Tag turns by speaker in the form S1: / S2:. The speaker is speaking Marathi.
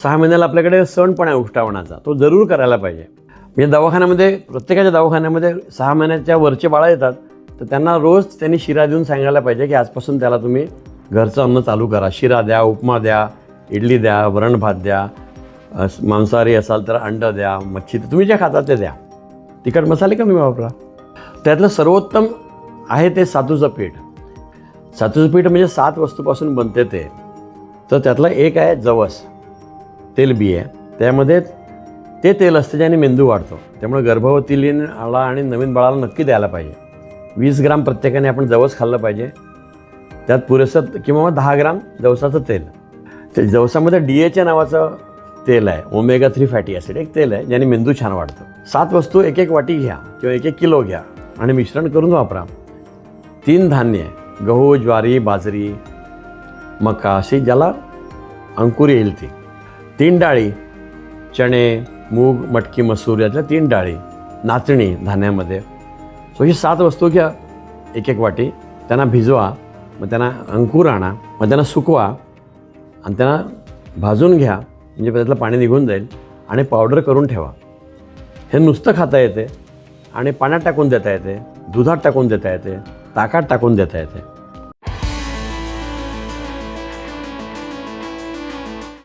S1: 6 महिन्याला आपल्याकडे सण पण आहे उष्टावणाचा, तो जरूर करायला पाहिजे. म्हणजे दवाखान्यामध्ये, प्रत्येकाच्या दवाखान्यामध्ये 6 महिन्याच्या वरचे बाळं येतात, तर त्यांना रोज त्यांनी शिरा देऊन सांगायला पाहिजे की आजपासून त्याला तुम्ही घरचं अन्न चालू करा. शिरा द्या, उपमा द्या, इडली द्या, वरण भात द्या, मांसाहारी असाल तर अंडं द्या, मच्छी, तुम्ही जे खाता ते द्या. तिखट मसाले कमी वापरा. त्यातलं सर्वोत्तम आहे ते सातूचं पीठ. सातूचं पीठ म्हणजे 7 वस्तूपासून बनते ते. तर त्यातलं एक आहे जवस, तेलबी आहे. त्यामध्ये ते तेल असतं ज्याने मेंदू वाढतो. त्यामुळे गर्भवतीला आणि नवीन बाळाला नक्की द्यायला पाहिजे. 20 ग्राम प्रत्येकाने आपण जवस खाल्लं पाहिजे. त्यात पुरेसं किंवा 10 ग्राम जवसाचं तेल. ते जवसामध्ये DHA नावाचं तेल आहे, ओमेगा 3 फॅटी ॲसिड एक तेल आहे, ज्याने मेंदू छान वाढतो. 7 वस्तू 1-1 वाटी घ्या किंवा 1-1 किलो घ्या आणि मिश्रण करून वापरा. 3 धान्य, गहू, ज्वारी, बाजरी, मका अशी ज्याला अंकुर येईल ती. 3 डाळी, चणे, मूग, मटकी, मसूर याच्या 3 डाळी, नाचणी धान्यामध्ये. सो ही 7 वस्तू घ्या 1-1 वाटी, त्यांना भिजवा, मग त्यांना अंकुर आणा, मग त्यांना सुकवा आणि त्यांना भाजून घ्या, म्हणजे त्यातलं पाणी निघून जाईल आणि पावडर करून ठेवा. हे नुसतं खाता येते आणि पाण्यात टाकून देता येते, दुधात टाकून देता येते, ताकात टाकून देता येते.